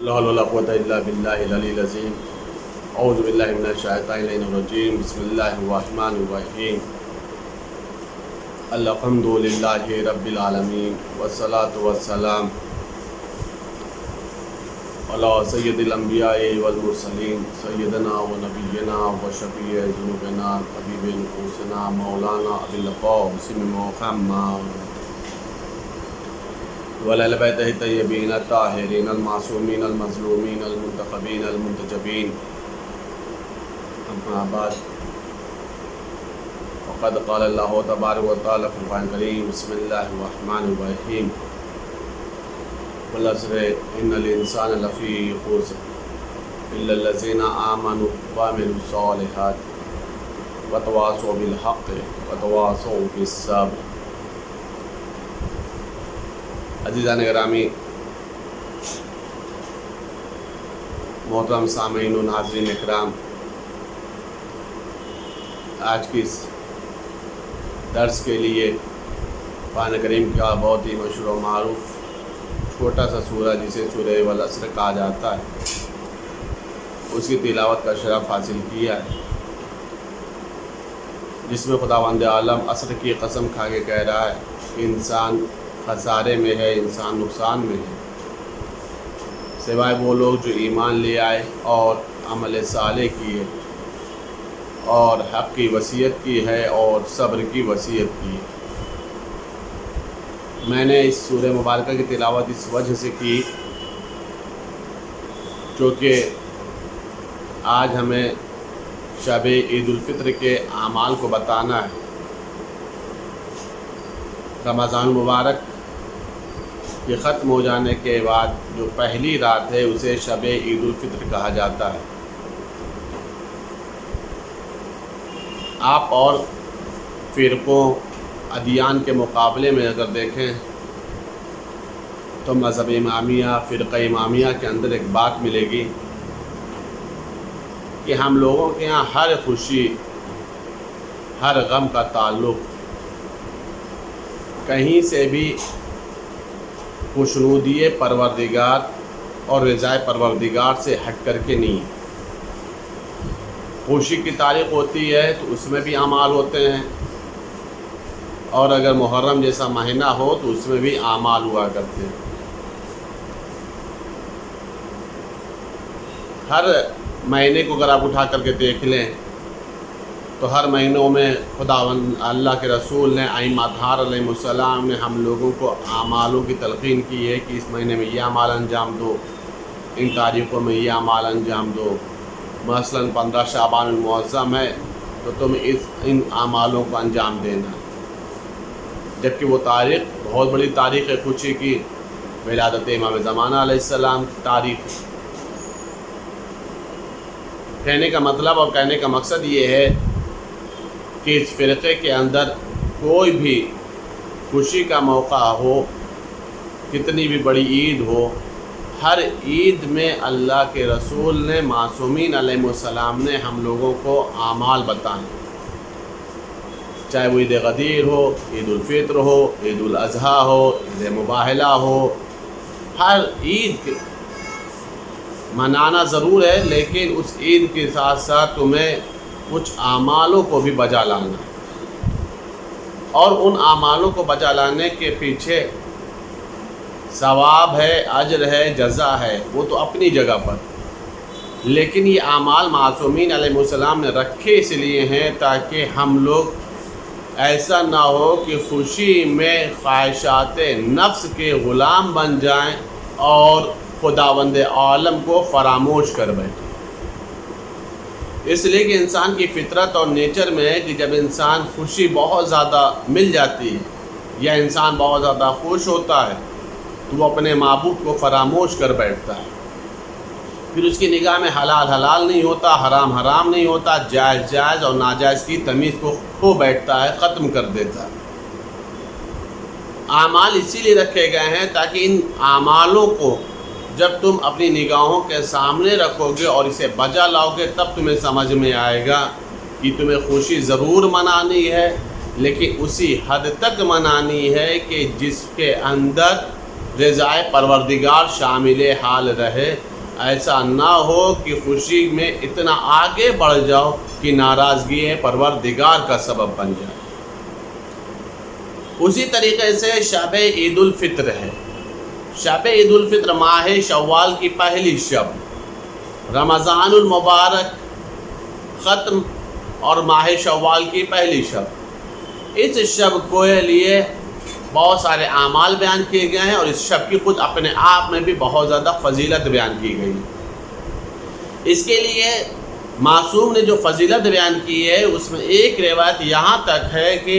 لا حول ولا قوة إلا بالله العلي العظيم أعوذ بالله من الشيطان الرجيم بسم الله الرحمن الرحيم الحمد لله رب العالمين والصلاة والسلام على سيد الأنبياء والمرسلين سيدنا ونبينا وشفيع ذنوبنا حبيب نفوسنا مولانا أبي القاسم محمد وعلى بیتہ الطیبین الطاہرین المعصومین المظلومین المنتخبین المنتجبین اما بعد وقد قال اللہ تبارک و تعالی فی القرآن الکریم بسم اللہ الرحمن الرحیم والعصر ان الانسان لفی خسر الا الذین آمنوا وعملوا الصالحات وتواصوا بالحق وتواصوا بالصبر۔ عزیزان گرامی، محترم سامعین و ناظرین اکرام، آج کی اس درس کے لیے قرآن کریم کا بہت ہی مشہور و معروف چھوٹا سا سورہ جسے سورہ والعصر کہا جاتا ہے، اس کی تلاوت کا شرف حاصل کیا ہے، جس میں خداوند عالم عصر کی قسم کھا کے کہہ رہا ہے کہ انسان خسارے میں ہے، انسان نقصان میں ہے، سوائے وہ لوگ جو ایمان لے آئے اور عمل صالح کیے اور حق کی وصیت کی ہے اور صبر کی وصیت کی۔ میں نے اس سورہ مبارکہ کی تلاوت اس وجہ سے کی چونکہ آج ہمیں شب عید الفطر کے اعمال کو بتانا ہے۔ رمضان مبارک کے ختم ہو جانے کے بعد جو پہلی رات ہے اسے شب عید الفطر کہا جاتا ہے۔ آپ اور فرقوں ادیان کے مقابلے میں اگر دیکھیں تو مذہب امامیہ، فرقہ امامیہ کے اندر ایک بات ملے گی کہ ہم لوگوں کے ہاں ہر خوشی، ہر غم کا تعلق کہیں سے بھی خوشنودی پروردگار اور رضائے پروردگار سے ہٹ کر کے نہیں۔ خوشی کی تاریخ ہوتی ہے تو اس میں بھی اعمال ہوتے ہیں، اور اگر محرم جیسا مہینہ ہو تو اس میں بھی اعمال ہوا کرتے ہیں۔ ہر مہینے کو اگر آپ اٹھا کر کے دیکھ لیں تو ہر مہینوں میں خداوند اللہ کے رسول نے ائمہ اطہار علیہ السلام نے ہم لوگوں کو اعمالوں کی تلقین کی ہے کہ اس مہینے میں یہ اعمال انجام دو، ان تاریخوں میں یہ اعمال انجام دو۔ مثلا 15 شعبان المعظم ہے تو تم ان اعمالوں کو انجام دینا، جبکہ وہ تاریخ بہت بڑی تاریخ ہے خوشی کی، ولادت امام زمانہ علیہ السلام کی تاریخ۔ کہنے کا مطلب اور کہنے کا مقصد یہ ہے کہ اس فرقے کے اندر کوئی بھی خوشی کا موقع ہو، کتنی بھی بڑی عید ہو، ہر عید میں اللہ کے رسول نے، معصومین علیہ السلام نے ہم لوگوں کو اعمال بتائیں، چاہے وہ عید غدیر ہو، عید الفطر ہو، عید الاضحیٰ ہو، عید مباہلہ ہو۔ ہر عید منانا ضرور ہے، لیکن اس عید کے ساتھ ساتھ تمہیں کچھ اعمالوں کو بھی بجا لانا ہے، اور ان اعمالوں کو بجا لانے کے پیچھے ثواب ہے، اجر ہے، جزا ہے، وہ تو اپنی جگہ پر، لیکن یہ اعمال معصومین علیہ السلام نے رکھے اس لیے ہیں تاکہ ہم لوگ ایسا نہ ہو کہ خوشی میں خواہشات نفس کے غلام بن جائیں اور خداوند عالم کو فراموش کر بیٹھیں۔ اس لیے کہ انسان کی فطرت اور نیچر میں ہے کہ جب انسان خوشی بہت زیادہ مل جاتی ہے یا انسان بہت زیادہ خوش ہوتا ہے تو وہ اپنے معبود کو فراموش کر بیٹھتا ہے، پھر اس کی نگاہ میں حلال حلال نہیں ہوتا، حرام حرام نہیں ہوتا، جائز جائز اور ناجائز کی تمیز کو کھو بیٹھتا ہے، ختم کر دیتا ہے۔ اعمال اسی لیے رکھے گئے ہیں تاکہ ان اعمالوں کو جب تم اپنی نگاہوں کے سامنے رکھو گے اور اسے بجا لاؤ گے تب تمہیں سمجھ میں آئے گا کہ تمہیں خوشی ضرور منانی ہے، لیکن اسی حد تک منانی ہے کہ جس کے اندر رضائے پروردگار شامل حال رہے، ایسا نہ ہو کہ خوشی میں اتنا آگے بڑھ جاؤ کہ ناراضگی پروردگار کا سبب بن جائے۔ اسی طریقے سے شب عید الفطر ہے۔ شب عید الفطر ماہ شوال کی پہلی شب، رمضان المبارک ختم اور ماہ شوال کی پہلی شب، اس شب کو لیے بہت سارے اعمال بیان کیے گئے ہیں، اور اس شب کی خود اپنے آپ میں بھی بہت زیادہ فضیلت بیان کی گئی۔ اس کے لیے معصوم نے جو فضیلت بیان کی ہے اس میں ایک روایت یہاں تک ہے کہ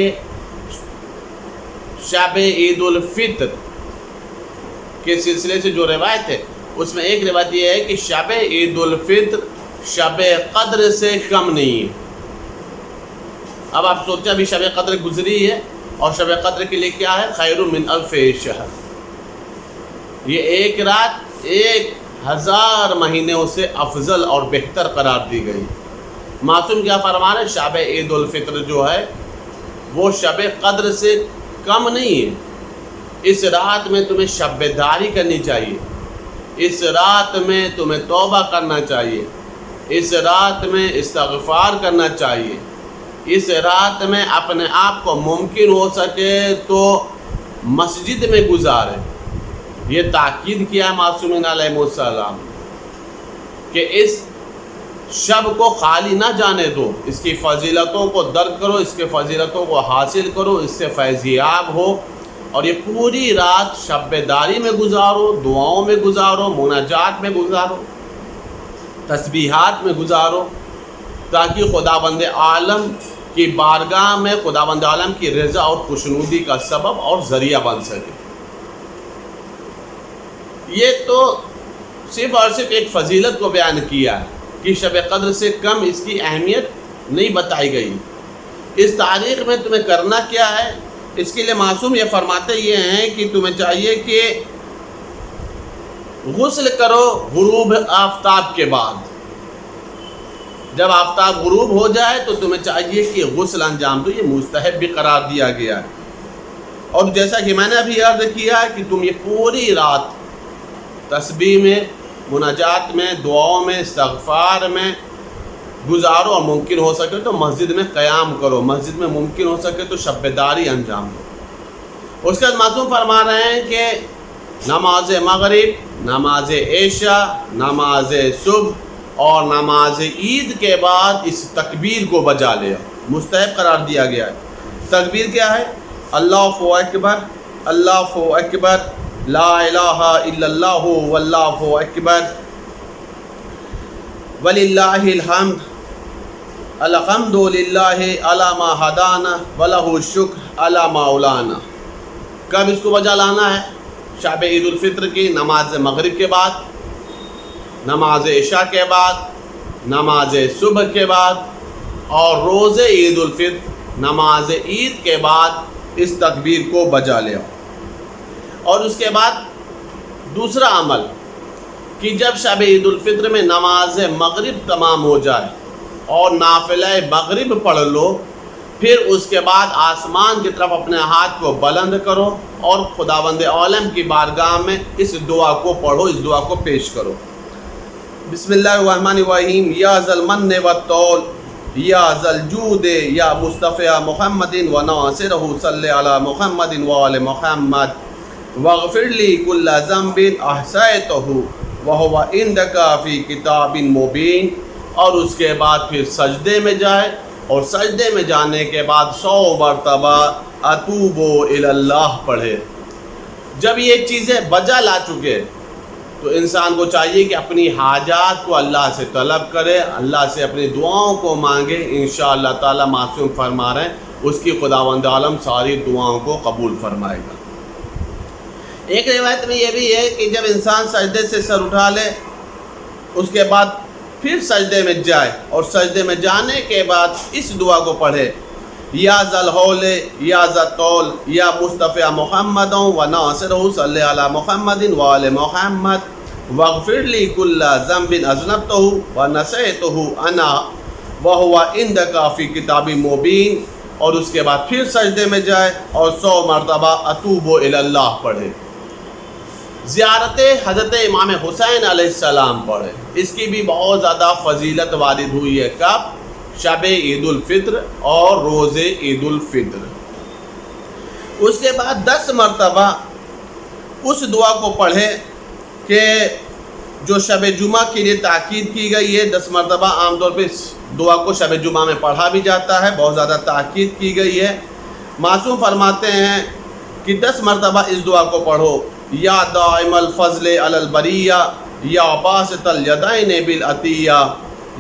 شب عید الفطر کے سلسلے سے جو روایت ہے اس میں ایک روایت یہ ہے کہ شب عید الفطر شب قدر سے کم نہیں ہے۔ اب آپ سوچیں ابھی شب قدر گزری ہے، اور شب قدر کے لیے کیا ہے؟ خیر من الف شہر، یہ ایک رات 1000 مہینوں سے افضل اور بہتر قرار دی گئی۔ معصوم کیا فرما رہے ہیں؟ شب عید الفطر جو ہے وہ شب قدر سے کم نہیں ہے۔ اس رات میں تمہیں شب داری کرنی چاہیے، اس رات میں تمہیں توبہ کرنا چاہیے، اس رات میں استغفار کرنا چاہیے، اس رات میں اپنے آپ کو ممکن ہو سکے تو مسجد میں گزارے۔ یہ تاکید کیا ہے معصومین علیہ السلام کہ اس شب کو خالی نہ جانے دو، اس کی فضیلتوں کو درک کرو، اس کے فضیلتوں کو حاصل کرو، اس سے فیضیاب ہو، اور یہ پوری رات شب داری میں گزارو، دعاؤں میں گزارو، مناجات میں گزارو، تسبیحات میں گزارو، تاکہ خداوند عالم کی بارگاہ میں خداوند عالم کی رضا اور خوشنودی کا سبب اور ذریعہ بن سکے۔ یہ تو صرف اور صرف ایک فضیلت کو بیان کیا ہے کہ شب قدر سے کم اس کی اہمیت نہیں بتائی گئی۔ اس تاریخ میں تمہیں کرنا کیا ہے؟ اس کے لیے معصوم یہ فرماتے یہ ہیں کہ تمہیں چاہیے کہ غسل کرو غروب آفتاب کے بعد۔ جب آفتاب غروب ہو جائے تو تمہیں چاہیے کہ غسل انجام دو، یہ مستحب بھی قرار دیا گیا ہے۔ اور جیسا کہ میں نے ابھی عرض کیا ہے کہ تم یہ پوری رات تسبیح میں، مناجات میں، دعاؤں میں، استغفار میں گزارو، اور ممکن ہو سکے تو مسجد میں قیام کرو، مسجد میں ممکن ہو سکے تو شب داری انجام دو۔ اس کے بعد معصوم فرما رہے ہیں کہ نماز مغرب، نماز عشاء، نماز صبح اور نماز عید کے بعد اس تکبیر کو بجا لیا، مستحب قرار دیا گیا ہے۔ تکبیر کیا ہے؟ اللہ اکبر، اللہ اکبر، لا الہ الا اللہ واللہ اکبر، وللہ الحمد، الحمد للہ علی ما ہدانا ولہ الشکر علی ما اولانا۔ کب اس کو بجا لانا ہے؟ شب عید الفطر کی نماز مغرب کے بعد، نماز عشاء کے بعد، نماز صبح کے بعد، اور روز عید الفطر نماز عید کے بعد اس تکبیر کو بجا لیا۔ اور اس کے بعد دوسرا عمل کہ جب شب عید الفطر میں نماز مغرب تمام ہو جائے اور نافلہ مغرب پڑھ لو، پھر اس کے بعد آسمان کی طرف اپنے ہاتھ کو بلند کرو اور خداوند عالم کی بارگاہ میں اس دعا کو پڑھو، اس دعا کو پیش کرو۔ بسم اللہ الرحمن الرحیم، یا ذا المن والطول، یا ذا الجود، یا مصطفی محمد و ناصرہ، صلی علی محمد و آل محمد، واغفر لی کل ذنب احصیتہ وہو عندک فی کتاب مبین۔ اور اس کے بعد پھر سجدے میں جائے، اور سجدے میں جانے کے بعد 100 مرتبہ اتوب الی اللہ پڑھے۔ جب یہ چیزیں بجا لا چکے تو انسان کو چاہیے کہ اپنی حاجات کو اللہ سے طلب کرے، اللہ سے اپنی دعاؤں کو مانگے۔ انشاءاللہ تعالی معصوم فرما رہے ہیں اس کی خداوند عالم ساری دعاؤں کو قبول فرمائے گا۔ ایک روایت میں یہ بھی ہے کہ جب انسان سجدے سے سر اٹھا لے اس کے بعد پھر سجدے میں جائے، اور سجدے میں جانے کے بعد اس دعا کو پڑھے، یا ذا الحول، یا ذا الطول، یا مصطفی محمد و ناصرہ، صلی علی محمد و آل محمد، واغفر لی کل ذنب اذنبتہ و نسیتہ انا وہو عندک فی کتاب مبین۔ اور اس کے بعد پھر سجدے میں جائے اور 100 مرتبہ اتوب الی اللہ پڑھے۔ زیارت حضرت امام حسین علیہ السلام پڑھے، اس کی بھی بہت زیادہ فضیلت وارد ہوئی ہے۔ کب؟ شب عید الفطر اور روز عید الفطر۔ اس کے بعد 10 مرتبہ اس دعا کو پڑھے کہ جو شب جمعہ کے لیے تاکید کی گئی ہے۔ 10 مرتبہ عام طور پہ اس دعا کو شب جمعہ میں پڑھا بھی جاتا ہے، بہت زیادہ تاکید کی گئی ہے۔ معصوم فرماتے ہیں کہ 10 مرتبہ اس دعا کو پڑھو، یا دائم الفضل علی البریہ، یا باسط الیدین بالعطیہ،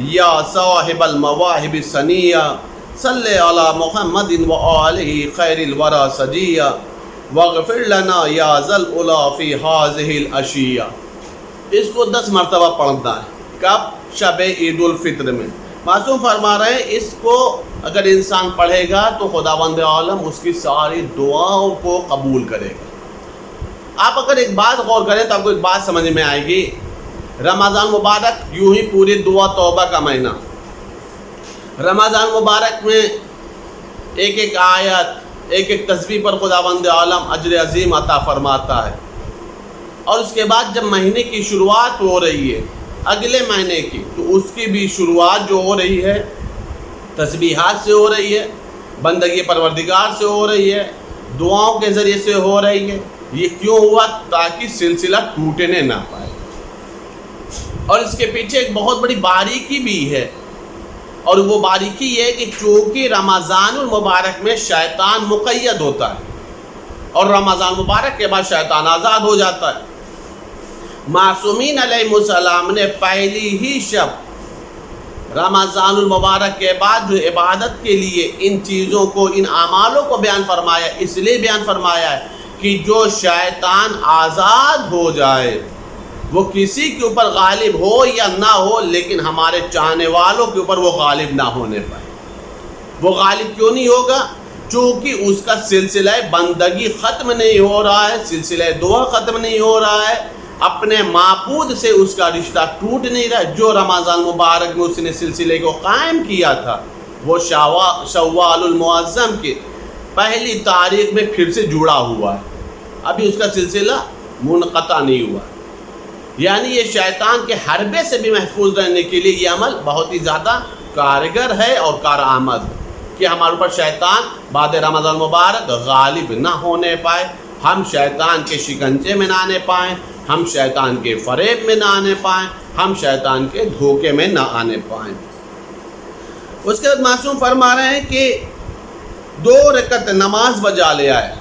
یا صاحب المواہب السنیہ، صلی علی محمد وآلہ خیر الورى سجیہ، واغفر لنا یا ذا العلا فی ہذہ العشیہ۔ اس کو 10 مرتبہ پڑھنا ہے۔ کب؟ شب عید الفطر میں۔ معصوم فرما رہے ہیں اس کو اگر انسان پڑھے گا تو خداوند عالم اس کی ساری دعاؤں کو قبول کرے گا۔ آپ اگر ایک بات غور کریں تو آپ کو ایک بات سمجھ میں آئے گی۔ رمضان مبارک یوں ہی پوری دعا توبہ کا مہینہ، رمضان مبارک میں ایک ایک آیت، ایک ایک تسبیح پر خداوند عالم اجر عظیم عطا فرماتا ہے۔ اور اس کے بعد جب مہینے کی شروعات ہو رہی ہے اگلے مہینے کی، تو اس کی بھی شروعات جو ہو رہی ہے تسبیحات سے ہو رہی ہے، بندگی پروردگار سے ہو رہی ہے، دعاؤں کے ذریعے سے ہو رہی ہے۔ یہ کیوں ہوا؟ تاکہ سلسلہ ٹوٹنے نہ پائے۔ اور اس کے پیچھے ایک بہت بڑی باریکی بھی ہے، اور وہ باریکی یہ ہے کہ چونکہ رمضان المبارک میں شیطان مقید ہوتا ہے اور رمضان مبارک کے بعد شیطان آزاد ہو جاتا ہے۔ معصومین علیہ السلام نے پہلی ہی شب رمضان المبارک کے بعد جو عبادت کے لیے ان چیزوں کو، ان اعمالوں کو بیان فرمایا، اس لیے بیان فرمایا ہے کہ جو شیطان آزاد ہو جائے، وہ کسی کے اوپر غالب ہو یا نہ ہو، لیکن ہمارے چاہنے والوں کے اوپر وہ غالب نہ ہونے پائے۔ وہ غالب کیوں نہیں ہوگا؟ چونکہ اس کا سلسلہ بندگی ختم نہیں ہو رہا ہے، سلسلہ دعا ختم نہیں ہو رہا ہے، اپنے معبود سے اس کا رشتہ ٹوٹ نہیں رہا۔ جو رمضان مبارک میں اس نے سلسلے کو قائم کیا تھا، وہ شوال المعظم کی پہلی تاریخ میں پھر سے جڑا ہوا ہے، ابھی اس کا سلسلہ منقطع نہیں ہوا۔ یعنی یہ شیطان کے حربے سے بھی محفوظ رہنے کے لیے یہ عمل بہت ہی زیادہ کارگر ہے اور کارآمد ہے کہ ہمارے اوپر شیطان بعد رمضان مبارک غالب نہ ہونے پائے، ہم شیطان کے شکنجے میں نہ آنے پائیں، ہم شیطان کے فریب میں نہ آنے پائیں، ہم شیطان کے دھوکے میں نہ آنے پائیں۔ اس کے بعد معصوم فرما رہے ہیں کہ 2 رکعت نماز بجا لے آئے،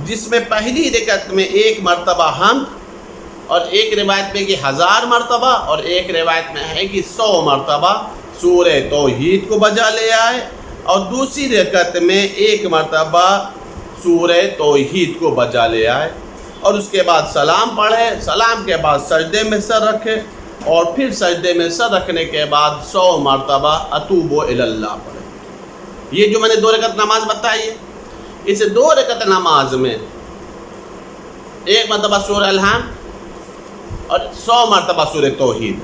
جس میں پہلی رکعت میں 1 مرتبہ حمد، اور ایک روایت میں کہ 1000 مرتبہ، اور ایک روایت میں ہے کہ 100 مرتبہ سورہ توحید کو بجا لے آئے، اور دوسری رکعت میں 1 مرتبہ سورہ توحید کو بجا لے آئے، اور اس کے بعد سلام پڑھے، سلام کے بعد سجدے میں سر رکھے، اور پھر سجدے میں سر رکھنے کے بعد 100 مرتبہ اتوب الی اللہ پڑھے۔ یہ جو میں نے 2 رکعت نماز بتائی ہے، اس 2 رکعت نماز میں 1 مرتبہ سورہ الحمد اور 100 مرتبہ سورہ توحید،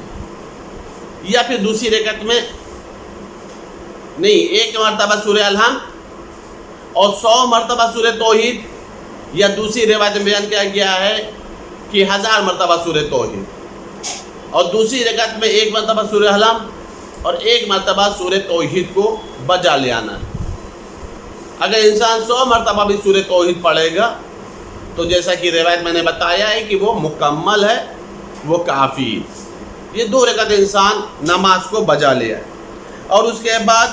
یا پھر دوسری رکعت میں نہیں 1 مرتبہ سورہ الحمد اور 100 مرتبہ سورہ توحید، یا دوسری روایت میں بیان کیا گیا ہے کہ 1000 مرتبہ سورہ توحید، اور دوسری رکعت میں 1 مرتبہ سورہ الحمد اور 1 مرتبہ سورہ توحید کو بجا لے آنا ہے۔ اگر انسان 100 مرتبہ بھی سورہ توحید پڑھے گا تو جیسا کہ روایت میں نے بتایا ہے کہ وہ مکمل ہے، وہ کافی ہے۔ یہ 2 رکعت انسان نماز کو بجا لے آئے، اور اس کے بعد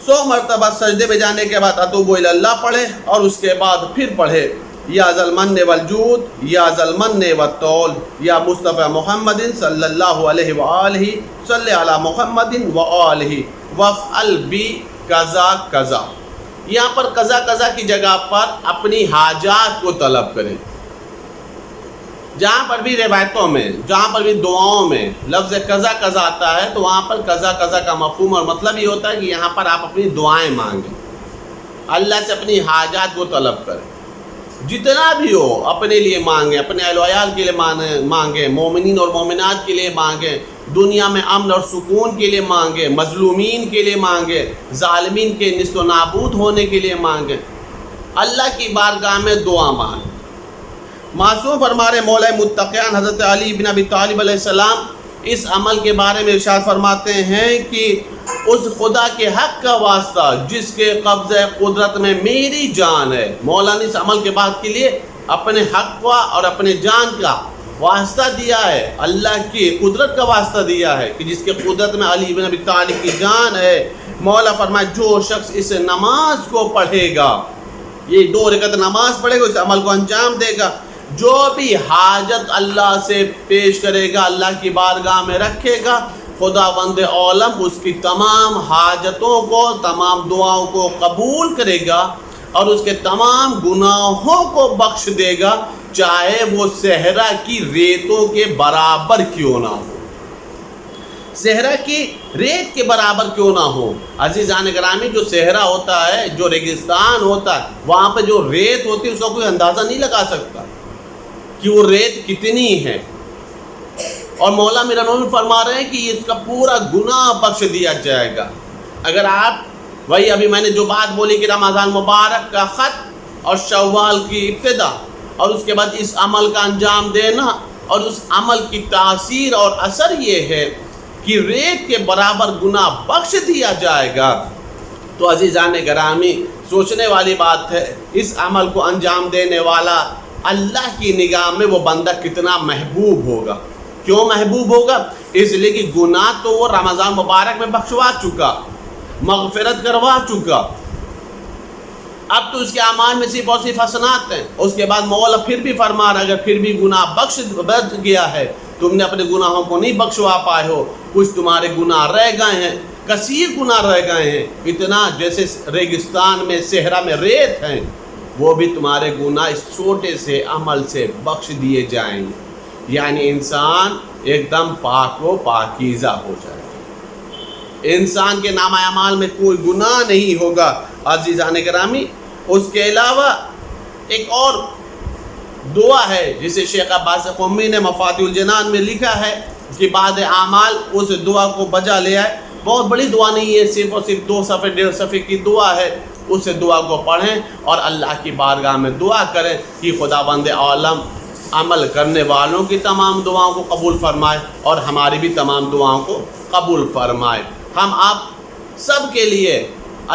100 مرتبہ سجدے میں جانے کے بعد اتوب الی اللہ پڑھے، اور اس کے بعد پھر پڑھے یا ذا المن والجود، یا ذا المن والطول، یا مصطفی محمد صلی اللہ علیہ وآلہ، صلی علی محمد وآلہ، وافعل بی کذا کذا۔ یہاں پر کذا کذا کی جگہ پر اپنی حاجات کو طلب کریں۔ جہاں پر بھی روایتوں میں، جہاں پر بھی دعاؤں میں لفظ کذا کذا آتا ہے تو وہاں پر کذا کذا کا مفہوم اور مطلب یہ ہوتا ہے کہ یہاں پر آپ اپنی دعائیں مانگیں، اللہ سے اپنی حاجات کو طلب کریں، جتنا بھی ہو اپنے لیے مانگیں، اپنے اہل و عیال کے لیے مانگیں، مومنین اور مومنات کے لیے مانگیں، دنیا میں امن اور سکون کے لیے مانگیں، مظلومین کے لیے مانگیں، ظالمین کے نیست و نابود ہونے کے لیے مانگیں، اللہ کی بارگاہ میں دعا مانگیں۔ معصوم فرما رہے مولا متقیان حضرت علی بن ابی طالب علیہ السلام اس عمل کے بارے میں ارشاد فرماتے ہیں کہ اس خدا کے حق کا واسطہ جس کے قبضہ قدرت میں میری جان ہے. مولا نے اس عمل کے بعد کے لیے اپنے حق کا اور اپنے جان کا واسطہ دیا ہے، اللہ کی قدرت کا واسطہ دیا ہے کہ جس کے قدرت میں علی بن ابی طالب کی جان ہے. مولا فرمائے جو شخص اس نماز کو پڑھے گا، یہ 2 رکعت نماز پڑھے گا، اس عمل کو انجام دے گا، جو بھی حاجت اللہ سے پیش کرے گا، اللہ کی بارگاہ میں رکھے گا، خداوند عالم اس کی تمام حاجتوں کو، تمام دعاؤں کو قبول کرے گا اور اس کے تمام گناہوں کو بخش دے گا، چاہے وہ صحرا کی ریتوں کے برابر کیوں نہ ہو. صحرا کی ریت کے برابر کیوں نہ ہو. عزیزان گرامی، جو صحرا ہوتا ہے، جو ریگستان ہوتا ہے، وہاں پہ جو ریت ہوتی ہے اس کا کوئی اندازہ نہیں لگا سکتا کہ وہ ریت کتنی ہے. اور مولا میرا نور فرما رہے ہیں کہ اس کا پورا گناہ بخش دیا جائے گا. اگر آپ وہی ابھی میں نے جو بات بولی کہ رمضان مبارک کا خط اور شوال کی ابتدا اور اس کے بعد اس عمل کا انجام دینا اور اس عمل کی تاثیر اور اثر یہ ہے کہ ریت کے برابر گناہ بخش دیا جائے گا. تو عزیزان گرامی، سوچنے والی بات ہے اس عمل کو انجام دینے والا اللہ کی نگاہ میں وہ بندہ کتنا محبوب ہوگا. کیوں محبوب ہوگا؟ اس لیے کہ گناہ تو وہ رمضان مبارک میں بخشوا چکا، مغفرت کروا چکا. اب تو اس کے اعمال میں صرف اور صرف حسنات ہیں. اس کے بعد مولا پھر بھی فرما رہا اگر پھر بھی گناہ بخش گیا ہے، تم نے اپنے گناہوں کو نہیں بخشوا پائے ہو، کچھ تمہارے گناہ رہ گئے ہیں، کثیر گناہ رہ گئے ہیں، اتنا جیسے ریگستان میں صحرا میں ریت ہیں، وہ بھی تمہارے گناہ اس چھوٹے سے عمل سے بخش دیے جائیں گے. یعنی انسان ایک دم پاک و پاکیزہ ہو جائے گا، انسان کے نامہ اعمال میں کوئی گناہ نہیں ہوگا. عزیزان گرامی، اس کے علاوہ ایک اور دعا ہے جسے شیخ عباس قمی نے مفاتیح الجنان میں لکھا ہے کہ بعد اعمال اس دعا کو بجا لے آئے. بہت بڑی دعا نہیں ہے، صرف اور صرف 2 صفحے 1.5 صفحے کی دعا ہے. اس دعا کو پڑھیں اور اللہ کی بارگاہ میں دعا کریں کہ خداوند عالم عمل کرنے والوں کی تمام دعاؤں کو قبول فرمائے اور ہماری بھی تمام دعاؤں کو قبول فرمائے. ہم آپ سب کے لیے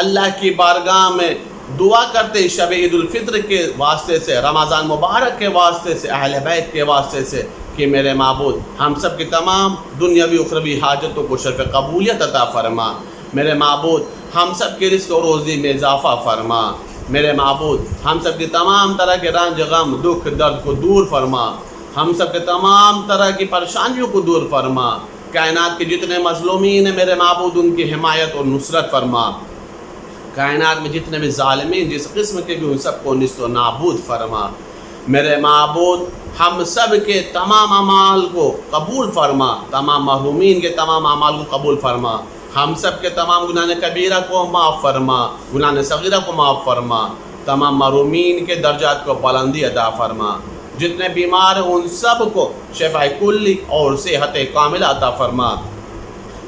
اللہ کی بارگاہ میں دعا کرتے شب عید الفطر کے واسطے سے، رمضان مبارک کے واسطے سے، اہل بیت کے واسطے سے کہ میرے معبود ہم سب کی تمام دنیاوی اخروی حاجتوں کو شرف قبولیت عطا فرما. میرے معبود ہم سب کے رزق و روزی میں اضافہ فرما. میرے معبود ہم سب کی تمام طرح کے رنج غم دکھ درد کو دور فرما. ہم سب کے تمام طرح کی پریشانیوں کو دور فرما. کائنات کے جتنے مظلومین ہیں میرے معبود ان کی حمایت اور نصرت فرما. کائنات میں جتنے بھی ظالمین جس قسم کے بھی ان سب کو نیست و نابود فرما. میرے معبود ہم سب کے تمام اعمال کو قبول فرما. تمام محرومین کے تمام اعمال کو قبول فرما. ہم سب کے تمام گناہ کبیرہ کو معاف فرما، گناہ صغیرہ کو معاف فرما. تمام محرومین کے درجات کو بلندی عطا فرما. جتنے بیمار ہیں ان سب کو شفا کلی اور صحت کاملہ عطا فرما.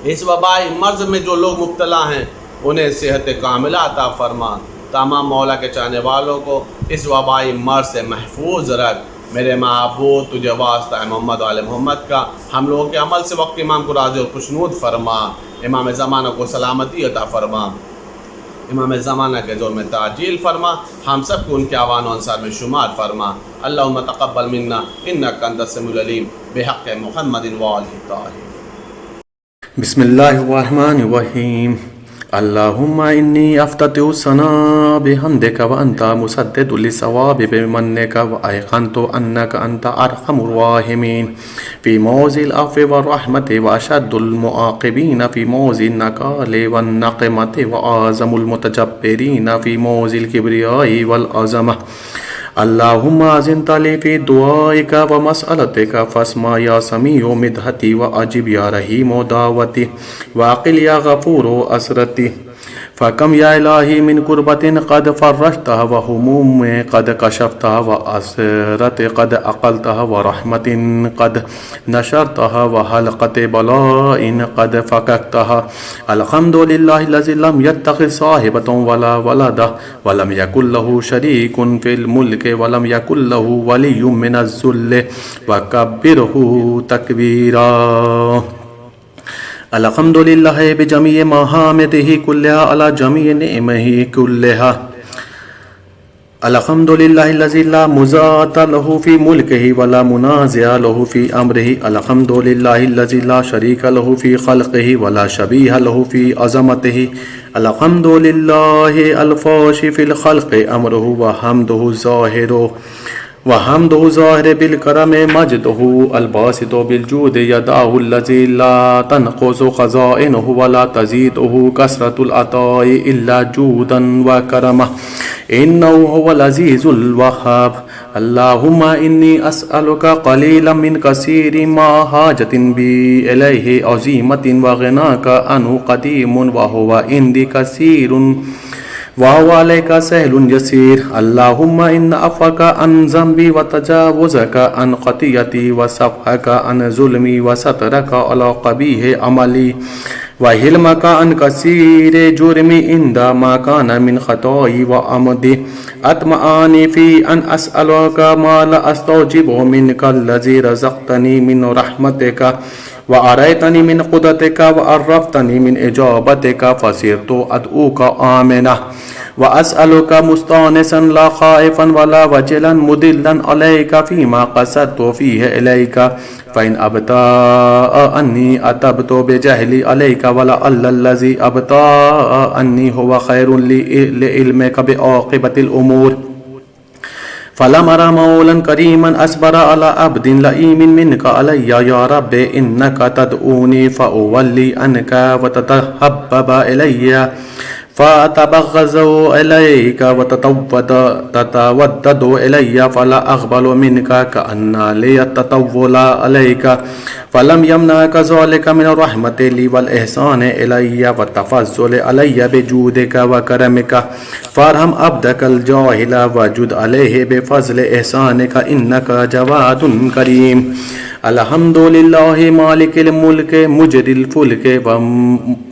اس وبائی مرض میں جو لوگ مبتلا ہیں انہیں صحت کاملہ عطا فرما. تمام مولا کے چاہنے والوں کو اس وبائی مرض سے محفوظ رکھ. میرے معبود تجھے واسطہ ہے محمد وآل محمد کا، ہم لوگوں کے عمل سے وقت امام کو راضی اور خوشنود فرما. امام زمانہ کو سلامتی عطا فرما. امام زمانہ کے دور میں تعجیل فرما. ہم سب کو ان کے اعوان و انصار میں شمار فرما. اللہم تقبل منا انک انت السمیع العلیم بحق محمد وآلہ الطاہرین. بسم اللہ الرحمن الرحیم. اللہم انی افتتح الثناء بحمدک وانت مسدد للصواب بمنک وایقنت انک انت ارحم الراحمین فی موضع العفو والرحمت واشد المعاقبین فی موضع النکال والنقمت واعظم المتجبرین فی موضع الکبریاء والعظمہ. اللہم اذن لی فی دعائک و مسئلتک فاسمع یا سمیع مدحتی و عجب یا رحیم دعوتی واقل یا غفور اسرتی فكم يا إلهي من كربة قد فرجتها وهموم قد كشفتها وأسرة قد أقلتها ورحمة قد نشرتها وحلقة بلاء قد فككتها. الحمد لله الذي لم يتخذ صاحبة ولا ولدا ولم يكن له شريك في الملك ولم يكن له ولي من الذل وكبره تكبيرا. الحمد لله بجميع محامده كلها على جميع نعمه كلها. الحمد لله الذي لا مزات له في ملكه ولا منازع له في أمره. الحمد لله الذي لا شريك له في خلقه ولا شبيه له في عظمته. الحمد لله الفاشي في الخلق أمره وحمده ظاهر بالكرم مجده الباسط بالجود يداه الذي لا تنقص خزائنه ولا تزيده كثرة العطاء إلا جودا وكرمه إنه هو العزيز الوهاب. اللهم إني أسألك قليلا من كثير ما حاجة بي إليه عظيمة وغناك عنه قديم وهو عندي كثير وهو عليك سهل يسير. اللهم إن عفوك عن ذنبي وتجاوزك عن خطيئتي وصفحك عن ظلمي وسترك على قبيح عملي وحلمك عن كثير جرمي عندما كان من خطاي وعمدي أطمعني في أن أسألك ما لا أستوجبه منك الذي رزقتني من رحمتك وأريتني من قدرتك وعرفتني من إجابتك فصرت أدعوك آمنا وأسألك مستانسا لا خائفا ولا وجلا مدلا عليك فيما قصدت فيه إليك. فإن أبطأ أني أتبت بجهلي عليك ولعل الذي أبطأ أني هو خير لعلمك بعاقبة الأمور. فلم أرى مولا كريما أصبر على عبد لئيم منك علي يا رب إنك تدعوني فأولي عنك وتتحبب إلي فأتبغض إليك وتتودد إلي فلا أقبل منك كأن لي التطول عليك. فلم يمنعك ذلك من الرحمة لي والإحسان إلي والتفضل علي بجودك وكرمك. فارحم عبدك الجاهل وجد عليه بفضل إحسانك إنك جواد كريم. الحمد لله مالك الملك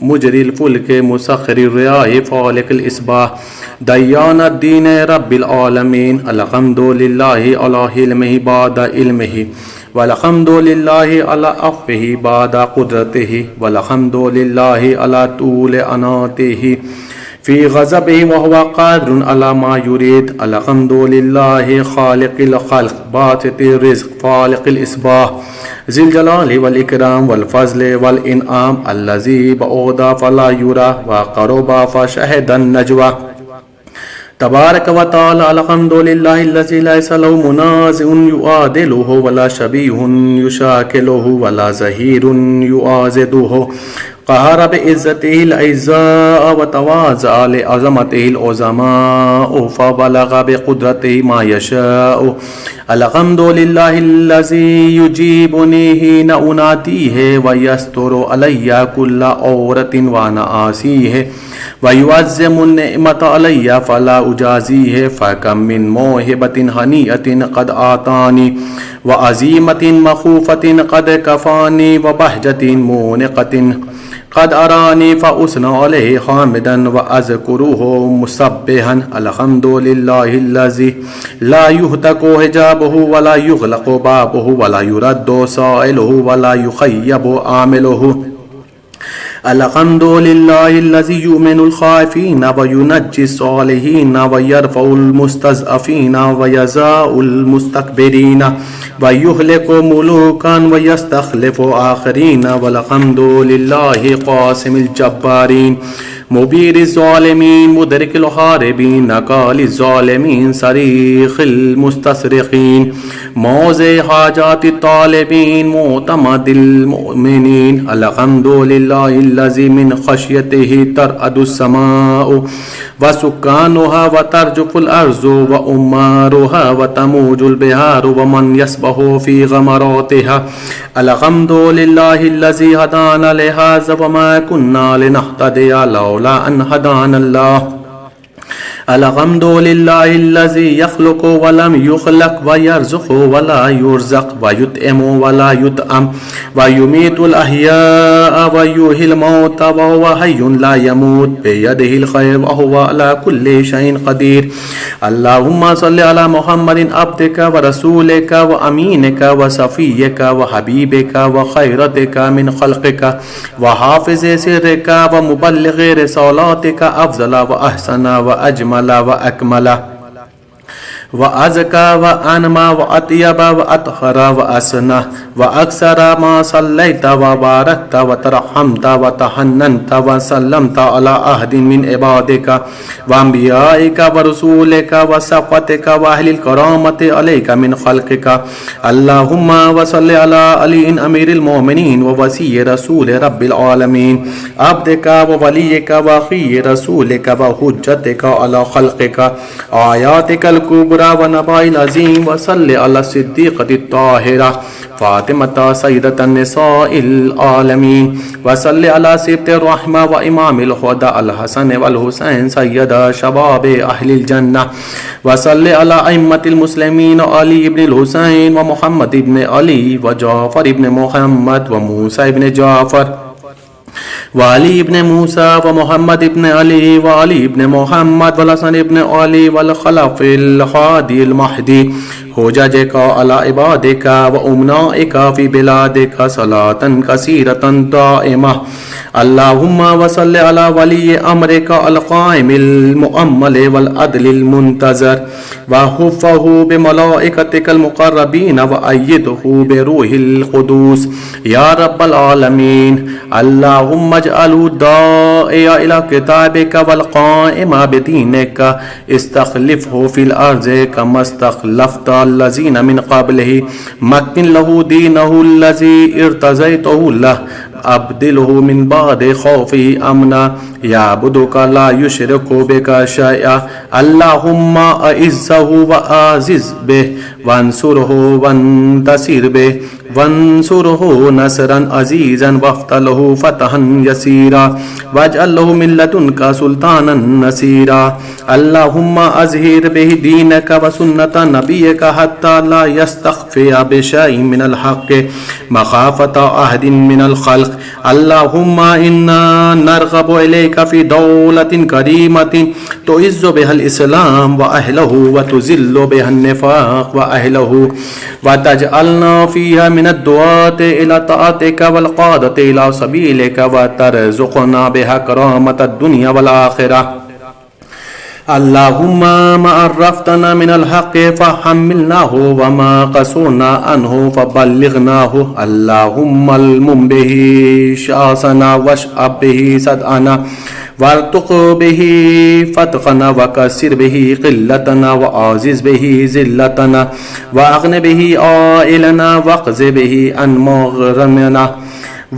مجري الفلك مسخر الرياح فالق الإصباح ديان الدين رب العالمين. الحمد لله على حلمه بعد علمه والحمد لله على عفوه بعد قدرته والحمد لله على طول أناته في غضبه وهو قادر على ما يريد. الحمد لله خالق الخلق باسط الرزق فالق الإصباح ذي الجلال والإكرام والفضل والإنعام الذي بعد فلا يرى وقرب فشهد النجوى. تبارك وتعالى. الحمد لله الذي ليس له منازع يعادله ولا شبيه يشاكله ولا زهير يعازده. قهر بعزته الأعزاء وتواضع لعظمته العظماء فبلغ بقدرته ما يشاء. الحمد لله الذي يجيبني حين أناديه ويستر علي كل عورة وأنا آسيه ويعظم النعمة علي فلا أجازيه. فكم من موهبة هنيئة قد أعطاني وعزيمة مخوفة قد كفاني وبهجة مونقة قد أراني فأثنى عليه حامدا وأذكره مسبحا. الحمد لله الذي لا يهتك حجابه ولا يغلق بابه ولا يرد سائله ولا يخيب عامله. الحمد لله الذي يؤمن الخائفين وينجي الصالحين ويرفع المستضعفين ويزاء المستكبرين ويهلك ملوكا ويستخلف آخرين. والحمد لله قاسم الجبارين مبير الظالمين مدرك الحاربين نقال الظالمين صريخ المستصرخين موضع حاجات الطالبين معتمد المؤمنين. الحمد لله الذي من خشيته ترعد السماء وسكانها وترجف الأرض وأمارها وتموج البحار ومن يسبح في غمراتها. الحمد لله الذي هدانا لهذا وما كنا لنهتدي لولا لولا ان هدانا الله الحمد لله الذي يخلق ولم يخلق ويرزق ولا يرزق ويطعم ولا يطعم ويميت الأحياء ويحيي الموتى وهو حي لا يموت بيده الخير وهو على كل شيء قدير. اللهم صل على محمد عبدك ورسولك وأمينك وصفيك وحبيبك وخيرتك من خلقك وحافظ سرك ومبلغ رسالاتك أفضل وأحسن وأجمل وأكمل وأزكى وأنمى وأطيب وأطهر وأسنى وأكثر ما صليت وباركت وترحمت وتحننت وسلمت على أحد من عبادك وأنبيائك ورسولك وصفوتك وأهل الكرامة عليك من خلقك. اللهم وصل على علي أمير المؤمنين ووصي رسول رب العالمين عبدك ووليك وأخي رسولك وحجتك على خلقك آياتك الكبرى ونبأ العظيم. وصل على الصديقة الطاهرة فاطمة سيدة النساء العالمين. وصل على سبط الرحمة وإمام الهدى الحسن والحسين سيد شباب أهل الجنة. وصل على أئمة المسلمين علي بن الحسين ومحمد بن علي وجعفر بن محمد وموسى بن جعفر وعلي بن موسى ومحمد بن علي وعلي بن محمد والحسن بن علي والخلف الهادي المهدي حججك على عبادك وأمنائك في بلادك صلاة كثيرة دائمة. اللهم وصل على ولي أمرك القائم المؤمل والعدل المنتظر وحفه بملائكتك المقربين وأيده بروح القدوس يا رب العالمين. اللهم اجعله الداعي إلى كتابك والقائم بدينك استخلفه في الأرض كما استخلفت الذين من قبله. مكن له دينه الذي ارتضيته له أبدله من بعد خوفه أمنا يعبدك لا يشرك بك شيئا. اللهم أعزه وأعزز به وانصره وانتصر به وانصره نصرا عزيزا وافتح له فتحا يسيرا واجعل له من لدنك سلطانا نصيرا. اللهم أظهر به دينك وسنة نبيك حتى لا يستخفي بشيء من الحق مخافة أحد من الخلق. اللهم إنا نرغب إليك في دولة كريمة تعز بها الإسلام وأهله وتذل بها النفاق وأهله وتجعلنا فيها من الدعاة إلى طاعتك والقادة إلى سبيلك وترزقنا بها كرامة الدنيا والآخرة. اللهم ما عرفتنا من الحق فحملناه وما قصرنا عنه فبلغناه. اللهم المم به شاسنا واشعب به صدعنا وارتق به فتقنا وكسر به قلتنا وعزز به ذلتنا واغن به عائلنا واقض به عن مغرمنا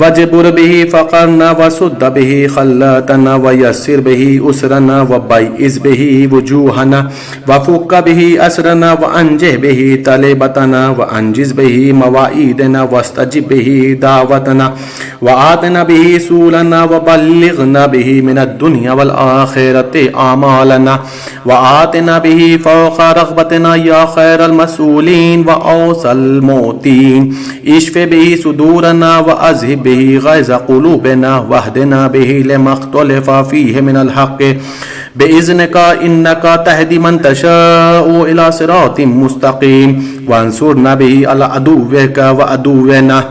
وجبر به فقرنا وسد به خلاتنا ويسر به أسرنا وبيئز به وجوهنا وفك به أسرنا وأنجه به طلبتنا وأنجز به مواعيدنا واستجب به دعوتنا وآتنا به سولنا وبلغنا به من الدنيا والآخرة أعمالنا وآتنا به فوق رغبتنا يا خير المسؤولين وأوصى الموتين. اشف به صدورنا وأذهب به غيظ قلوبنا واهدنا به لما اختلف فيه من الحق بإذنك إنك تهدي من تشاء إلى صراط مستقيم. وانصرنا به على عدوك وعدونا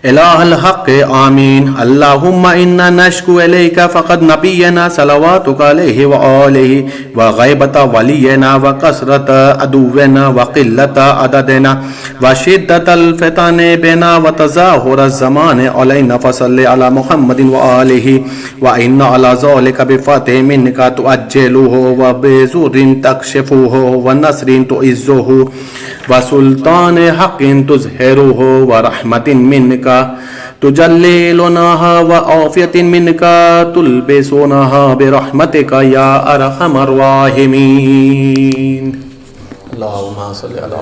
إله الحق آمين. اللهم إنا نشكو إليك فقد نبينا صلواتك عليه وآله وغيبة ولينا وكثرة عدونا وقلة عددنا وشدة الفتن بنا وتظاهر الزمان علينا فصل على محمد وآله وإن على ذلك بفتح منك تؤجله وبزور تكشفه ونصر تعزه وسلطان حق تظهره ورحمة منك تجللناها وعافية منك تلبسونها برحمتك يا أرحم الراحمين. اللهم صل على